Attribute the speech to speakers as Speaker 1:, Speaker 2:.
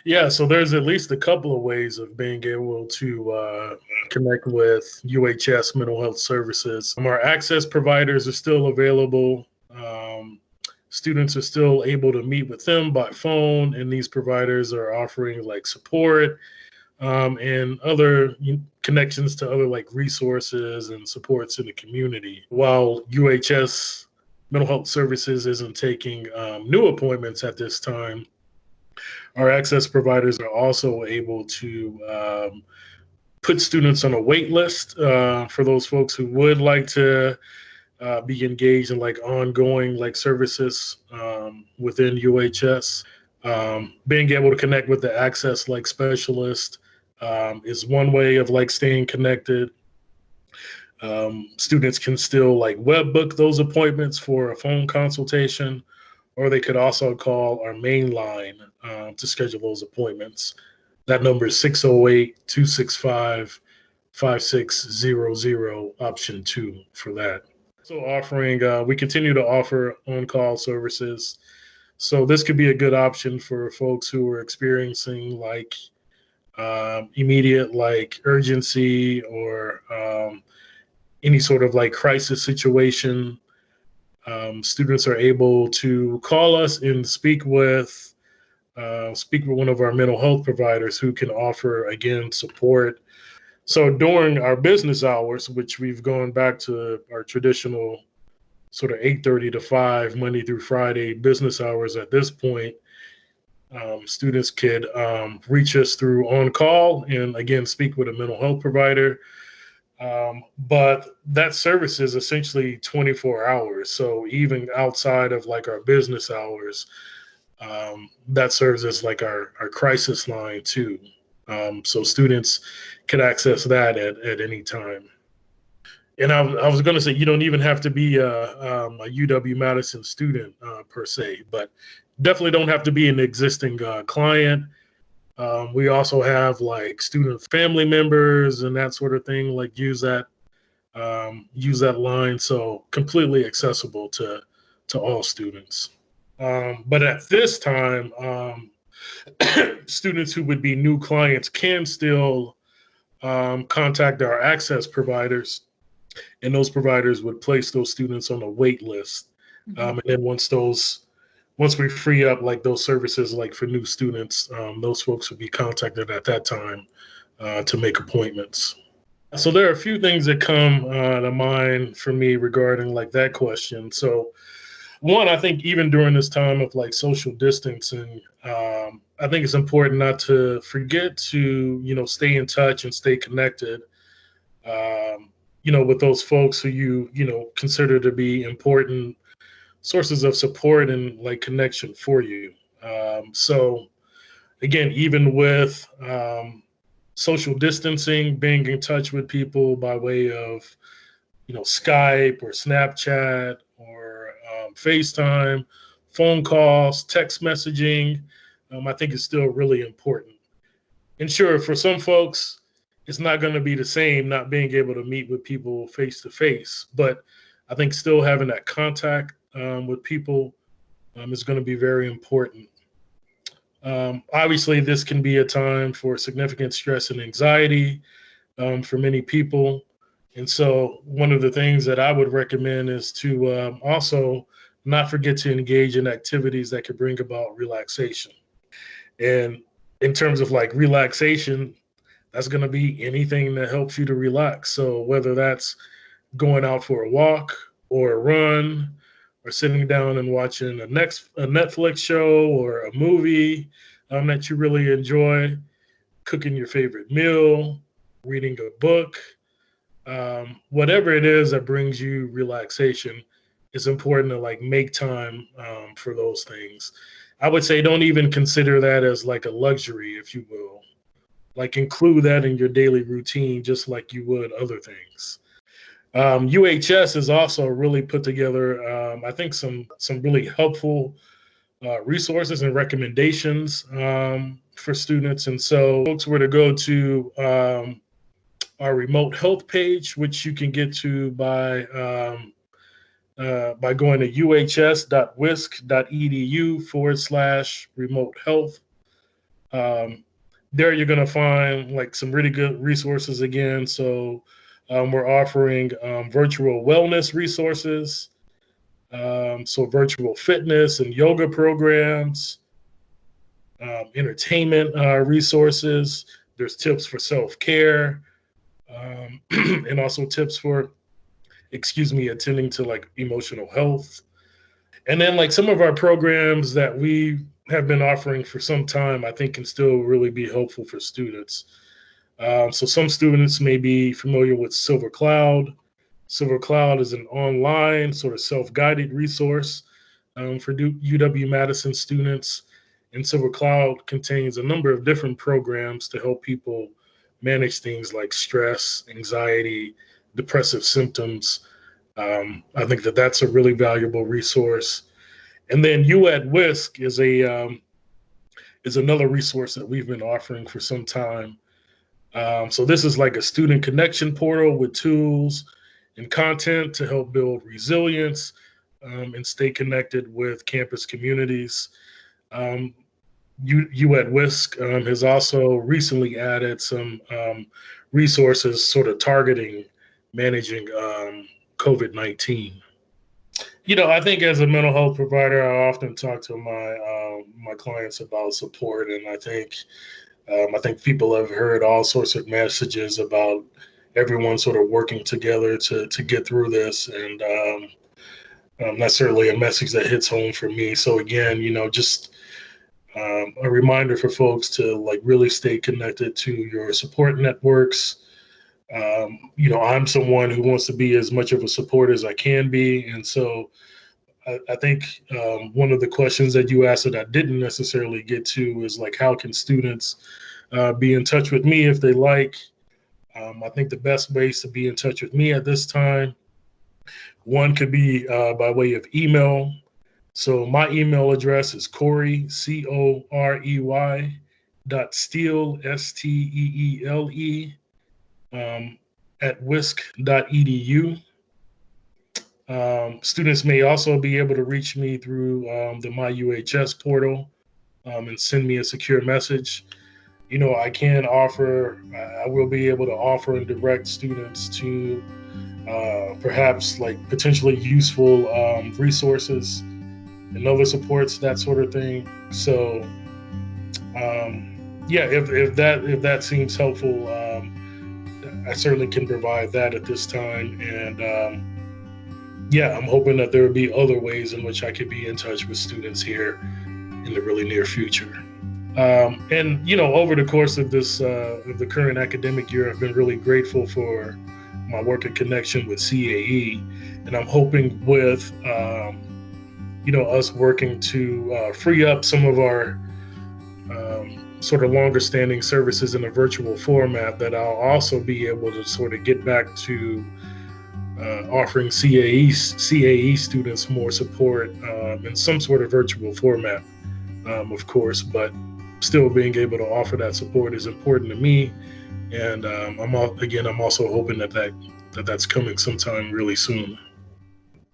Speaker 1: Yeah, so there's at least a couple of ways of being able to connect with UHS mental health services. Our access providers are still available. Students are still able to meet with them by phone, and these providers are offering like support and other connections to other like resources and supports in the community. While UHS mental health services isn't taking new appointments at this time, our access providers are also able to put students on a wait list for those folks who would like to be engaged in like ongoing like services within UHS. Being able to connect with the access like specialist is one way of like staying connected. Students can still like web book those appointments for a phone consultation, or they could also call our main line to schedule those appointments. That number is 608-265-5600, option 2 for that. So we continue to offer on-call services. So this could be a good option for folks who are experiencing like immediate like urgency or any sort of like crisis situation. Students are able to call us and speak with one of our mental health providers who can offer again support. So during our business hours, which we've gone back to our traditional sort of 8:30 to 5 Monday through Friday business hours at this point, students could reach us through on call and again speak with a mental health provider. But that service is essentially 24 hours. So even outside of like our business hours, that serves as like our crisis line too. So students can access that at any time. And I was going to say, you don't even have to be a UW-Madison student per se, but definitely don't have to be an existing client. We also have like student family members and that sort of thing, like use that line. So completely accessible to all students. But at this time, students who would be new clients can still contact our access providers, and those providers would place those students on a wait list. And then once we free up like those services, like for new students, those folks would be contacted at that time to make appointments. So there are a few things that come to mind for me regarding like that question. So one, I think even during this time of like social distancing, I think it's important not to forget to, stay in touch and stay connected, with those folks who you consider to be important sources of support and like connection for you. So again, even with social distancing, being in touch with people by way of, Skype or Snapchat or FaceTime, phone calls, text messaging, I think is still really important. And sure, for some folks, it's not going to be the same not being able to meet with people face to face, but I think still having that contact with people is going to be very important. Obviously, this can be a time for significant stress and anxiety for many people. And so one of the things that I would recommend is to also not forget to engage in activities that could bring about relaxation. And in terms of like relaxation, that's going to be anything that helps you to relax. So whether that's going out for a walk or a run or sitting down and watching a Netflix show or a movie that you really enjoy, cooking your favorite meal, reading a book, whatever it is that brings you relaxation, it's important to like make time for those things. I would say don't even consider that as like a luxury, if you will. Like include that in your daily routine, just like you would other things. UHS has also really put together, I think, some really helpful resources and recommendations for students. And so folks were to go to our remote health page, which you can get to by going to uhs.wisc.edu/remote health. There you're going to find like some really good resources again. So we're offering virtual wellness resources, so virtual fitness and yoga programs, entertainment resources. There's tips for self-care, and also tips for, attending to like emotional health. And then like some of our programs that we have been offering for some time, I think can still really be helpful for students. So some students may be familiar with Silver Cloud. Silver Cloud is an online sort of self-guided resource for UW-Madison students. And Silver Cloud contains a number of different programs to help people manage things like stress, anxiety, depressive symptoms. I think that that's a really valuable resource. And then U at WISC is another resource that we've been offering for some time. So this is like a student connection portal with tools and content to help build resilience and stay connected with campus communities. U at WISC has also recently added some resources sort of targeting managing COVID-19. I think as a mental health provider, I often talk to my clients about support, and I think people have heard all sorts of messages about everyone sort of working together to get through this, and that's certainly a message that hits home for me. So again, just a reminder for folks to like really stay connected to your support networks. I'm someone who wants to be as much of a support as I can be. And so I think one of the questions that you asked that I didn't necessarily get to is like, how can students be in touch with me if they like? I think the best ways to be in touch with me at this time, one could be by way of email. So my email address is Corey, Corey, .Steele, Steele, at wisc.edu. Students may also be able to reach me through the My UHS portal and send me a secure message. I will be able to offer and direct students to perhaps like potentially useful resources and other supports, that sort of thing. So if that seems helpful, I certainly can provide that at this time. And I'm hoping that there will be other ways in which I could be in touch with students here in the really near future. And over the course of this of the current academic year, I've been really grateful for my work and connection with CAE, and I'm hoping with us working to free up some of our sort of longer standing services in a virtual format, that I'll also be able to sort of get back to offering CAE students more support in some sort of virtual format, of course, but still being able to offer that support is important to me. And I'm also hoping that that's coming sometime really soon.